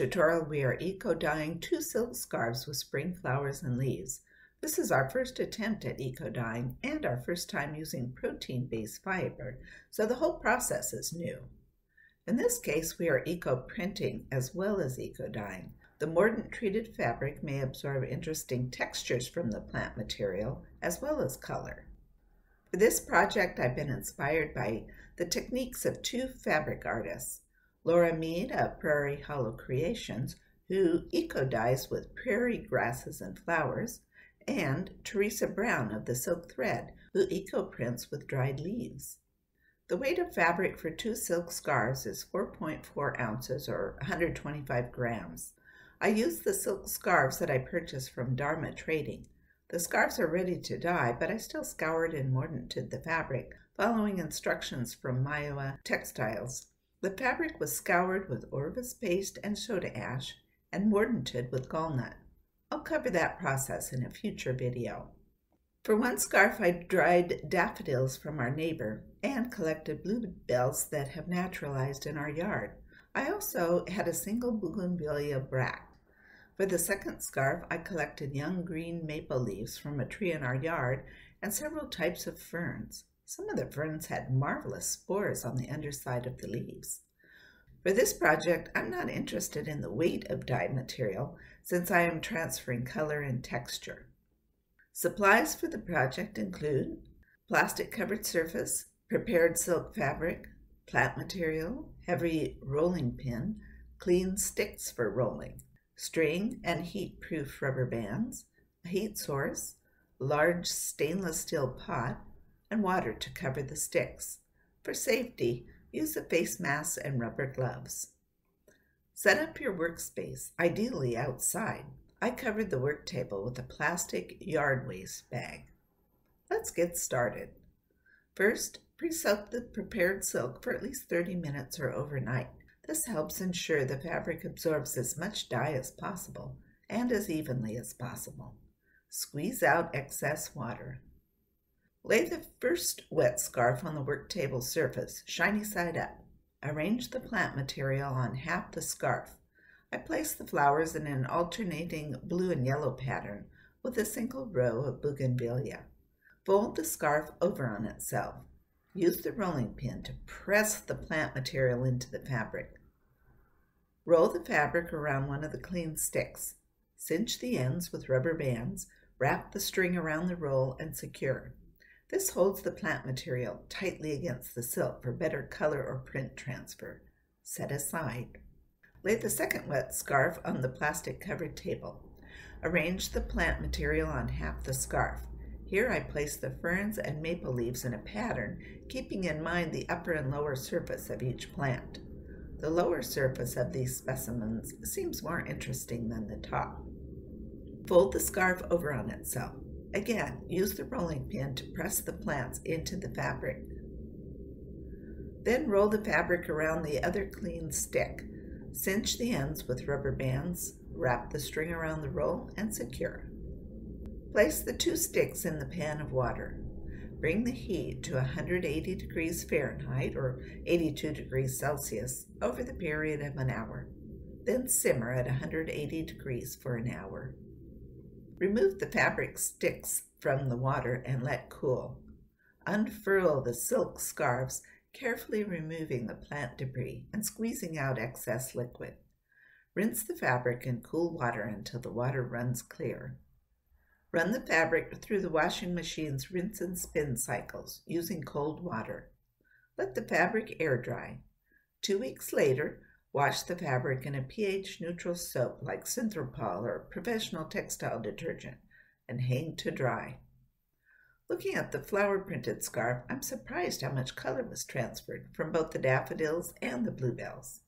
tutorial, we are eco-dyeing 2 silk scarves with spring flowers and leaves. This is our first attempt at eco-dyeing and our first time using protein-based fiber, so the whole process is new. In this case, we are eco-printing as well as eco-dyeing. The mordant-treated fabric may absorb interesting textures from the plant material as well as color. For this project, I've been inspired by the techniques of 2 fabric artists, Laura Mead of Prairie Hollow Creations, who eco-dyes with prairie grasses and flowers, and Teresa Brown of the Silk Thread, who eco-prints with dried leaves. The weight of fabric for 2 silk scarves is 4.4 ounces or 125 grams. I used the silk scarves that I purchased from Dharma Trading. The scarves are ready to dye, but I still scoured and mordanted the fabric, following instructions from Maiwa Textiles. The fabric was scoured with Orvis paste and soda ash and mordanted with gallnut. I'll cover that process in a future video. For one scarf, I dried daffodils from our neighbor and collected bluebells that have naturalized in our yard. I also had a single bougainvillea bract. For the second scarf, I collected young green maple leaves from a tree in our yard and several types of ferns. Some of the ferns had marvelous spores on the underside of the leaves. For this project, I'm not interested in the weight of dyed material since I am transferring color and texture. Supplies for the project include plastic-covered surface, prepared silk fabric, plant material, heavy rolling pin, clean sticks for rolling, string and heat-proof rubber bands, a heat source, large stainless steel pot, and water to cover the sticks. For safety, use a face mask and rubber gloves. Set up your workspace, ideally outside. I covered the work table with a plastic yard waste bag. Let's get started. First, pre-soak the prepared silk for at least 30 minutes or overnight. This helps ensure the fabric absorbs as much dye as possible and as evenly as possible. Squeeze out excess water. Lay the first wet scarf on the work table surface, shiny side up. Arrange the plant material on half the scarf. I place the flowers in an alternating blue and yellow pattern with a single row of bougainvillea. Fold the scarf over on itself. Use the rolling pin to press the plant material into the fabric. Roll the fabric around one of the clean sticks. Cinch the ends with rubber bands, wrap the string around the roll, and secure. This holds the plant material tightly against the silk for better color or print transfer. Set aside. Lay the second wet scarf on the plastic-covered table. Arrange the plant material on half the scarf. Here I place the ferns and maple leaves in a pattern, keeping in mind the upper and lower surface of each plant. The lower surface of these specimens seems more interesting than the top. Fold the scarf over on itself. Again, use the rolling pin to press the plants into the fabric. Then roll the fabric around the other clean stick. Cinch the ends with rubber bands, wrap the string around the roll, and secure. Place the 2 sticks in the pan of water. Bring the heat to 180 degrees Fahrenheit or 82 degrees Celsius over the period of an hour. Then simmer at 180 degrees for an hour. Remove the fabric sticks from the water and let cool. Unfurl the silk scarves, carefully removing the plant debris and squeezing out excess liquid. Rinse the fabric in cool water until the water runs clear. Run the fabric through the washing machine's rinse and spin cycles using cold water. Let the fabric air dry. 2 weeks later, wash the fabric in a pH-neutral soap like Synthropol or professional textile detergent and hang to dry. Looking at the flower-printed scarf, I'm surprised how much color was transferred from both the daffodils and the bluebells.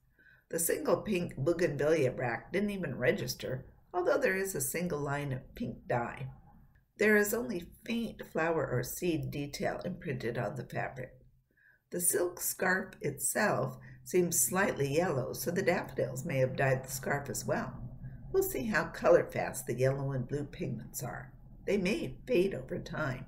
The single pink bougainvillea bract didn't even register, although there is a single line of pink dye. There is only faint flower or seed detail imprinted on the fabric. The silk scarf itself seems slightly yellow, so the daffodils may have dyed the scarf as well. We'll see how color fast the yellow and blue pigments are. They may fade over time.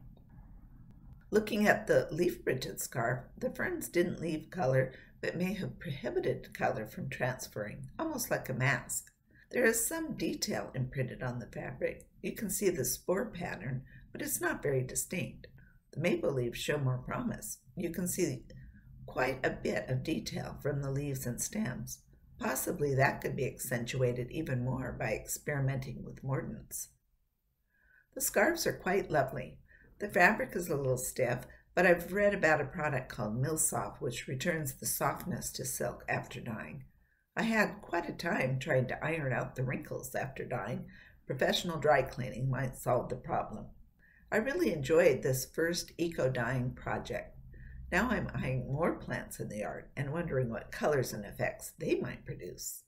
Looking at the leaf-printed scarf, the ferns didn't leave color, but may have prohibited color from transferring, almost like a mask. There is some detail imprinted on the fabric. You can see the spore pattern, but it's not very distinct. The maple leaves show more promise. You can see quite a bit of detail from the leaves and stems. Possibly that could be accentuated even more by experimenting with mordants. The scarves are quite lovely. The fabric is a little stiff, but I've read about a product called Millsoft which returns the softness to silk after dyeing. I had quite a time trying to iron out the wrinkles after dyeing. Professional dry cleaning might solve the problem. I really enjoyed this first eco-dyeing project. Now I'm eyeing more plants in the yard and wondering what colors and effects they might produce.